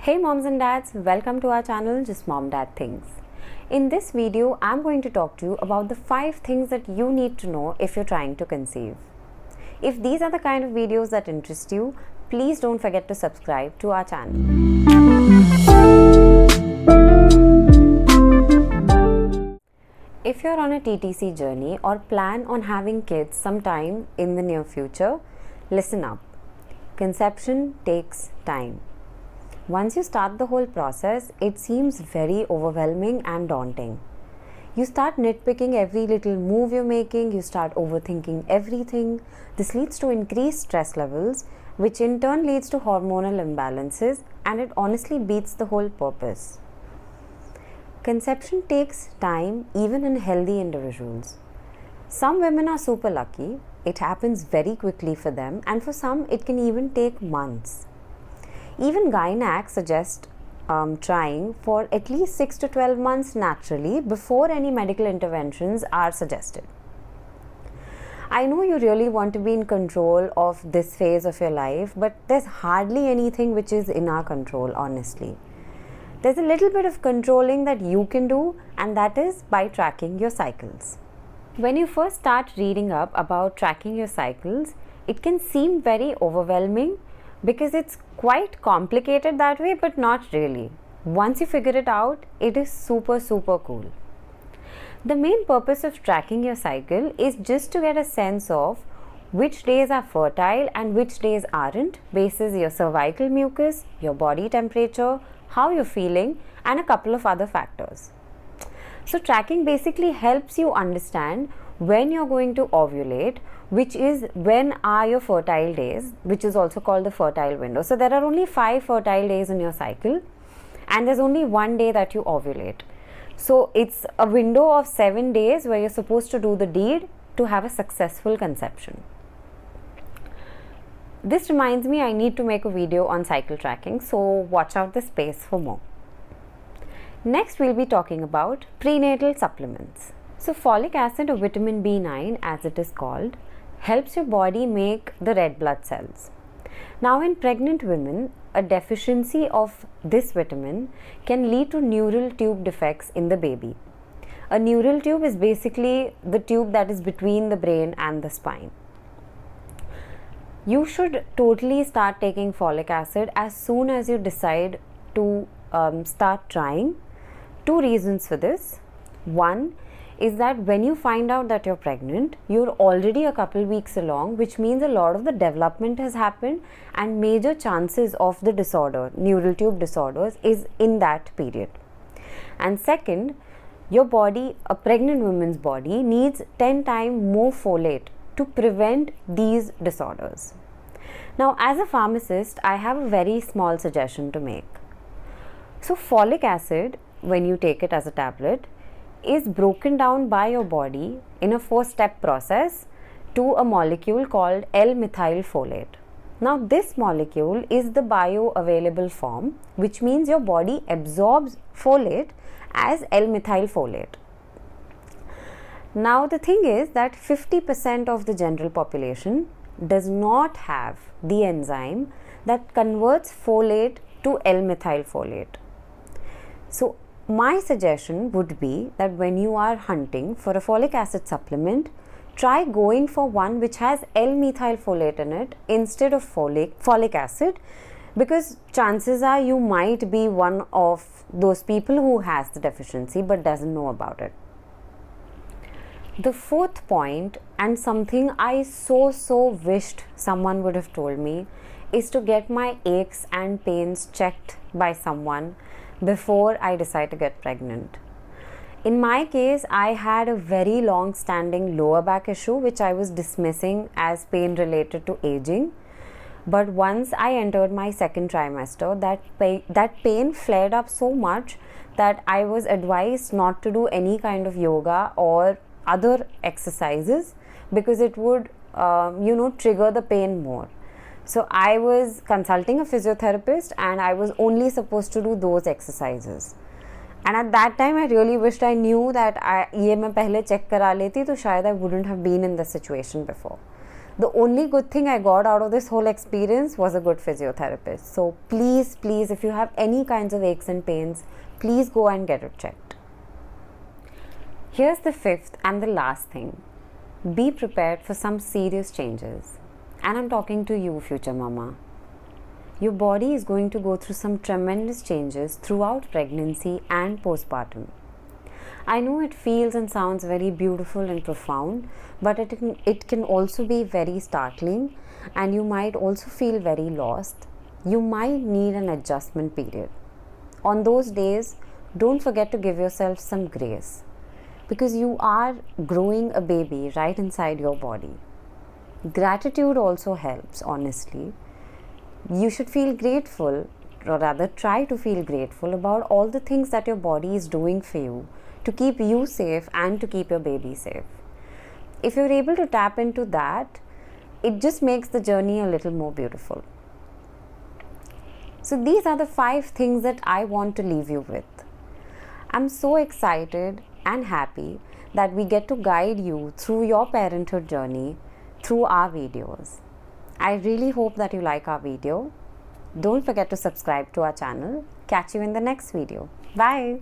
Hey moms and dads, welcome to our channel Just Mom Dad Things. In this video, I'm going to talk to you about the 5 things that you need to know if you're trying to conceive. If these are the kind of videos that interest you, please don't forget to subscribe to our channel. If you're on a TTC journey or plan on having kids sometime in the near future, listen up. Conception takes time. Once you start the whole process, it seems very overwhelming and daunting. You start nitpicking every little move you're making, you start overthinking everything. This leads to increased stress levels, which in turn leads to hormonal imbalances, and it honestly beats the whole purpose. Conception takes time even in healthy individuals. Some women are super lucky, it happens very quickly for them, and for some it can even take months. Even gynacs suggest trying for at least 6 to 12 months naturally before any medical interventions are suggested. I know you really want to be in control of this phase of your life, but there's hardly anything which is in our control, honestly. There's a little bit of controlling that you can do, and that is by tracking your cycles. When you first start reading up about tracking your cycles, it can seem very overwhelming because it's quite complicated that way, but not really. Once you figure it out, it is super cool. The main purpose of tracking your cycle is just to get a sense of which days are fertile and which days aren't, basis your cervical mucus, your body temperature, how you're feeling, and a couple of other factors. So tracking basically helps you understand when you're going to ovulate, which is when are your fertile days, which is also called the fertile window. So there are only 5 fertile days in your cycle, and there's only one day that you ovulate. So it's a window of 7 days where you're supposed to do the deed to have a successful conception. This reminds me, I need to make a video on cycle tracking, so watch out the space for more. Next, we'll be talking about prenatal supplements. So folic acid, or vitamin B9 as it is called, helps your body make the red blood cells. Now in pregnant women, a deficiency of this vitamin can lead to neural tube defects in the baby. A neural tube is basically the tube that is between the brain and the spine. You should totally start taking folic acid as soon as you decide to start trying. 2 reasons for this. One is that when you find out that you're pregnant, you're already a couple weeks along, which means a lot of the development has happened and major chances of the disorder, neural tube disorders, is in that period. And second, your body, a pregnant woman's body, needs 10 times more folate to prevent these disorders. Now, as a pharmacist, I have a very small suggestion to make. So folic acid, when you take it as a tablet, is broken down by your body in a 4-step process to a molecule called L-methylfolate. Now this molecule is the bioavailable form, which means your body absorbs folate as L-methylfolate. Now the thing is that 50% of the general population does not have the enzyme that converts folate to L-methylfolate. So my suggestion would be that when you are hunting for a folic acid supplement, try going for one which has L-methylfolate in it instead of folic acid, because chances are you might be one of those people who has the deficiency but doesn't know about it. The 4th point, and something I so wished someone would have told me, is to get my aches and pains checked by someone before I decide to get pregnant. In my case, I had a very long standing lower back issue which I was dismissing as pain related to aging. But once I entered my 2nd trimester, that pain flared up so much that I was advised not to do any kind of yoga or other exercises because it would trigger the pain more. So I was consulting a physiotherapist and I was only supposed to do those exercises. And at that time I really wished I knew that ये मैं पहले check करा लेती तो शायद I wouldn't have been in this situation before. The only good thing I got out of this whole experience was a good physiotherapist. So please, if you have any kinds of aches and pains, please go and get it checked. Here's the fifth and the last thing. Be prepared for some serious changes. And I'm talking to you, future mama. Your body is going to go through some tremendous changes throughout pregnancy and postpartum. I know it feels and sounds very beautiful and profound, but it can also be very startling, and you might also feel very lost. You might need an adjustment period. On those days, don't forget to give yourself some grace, because you are growing a baby right inside your body. Gratitude also helps, honestly. You should feel grateful, or rather try to feel grateful about all the things that your body is doing for you to keep you safe and to keep your baby safe. If you're able to tap into that, it just makes the journey a little more beautiful. So these are the 5 things that I want to leave you with. I'm so excited and happy that we get to guide you through your parenthood journey through our videos. I really hope that you like our video. Don't forget to subscribe to our channel. Catch you in the next video. Bye.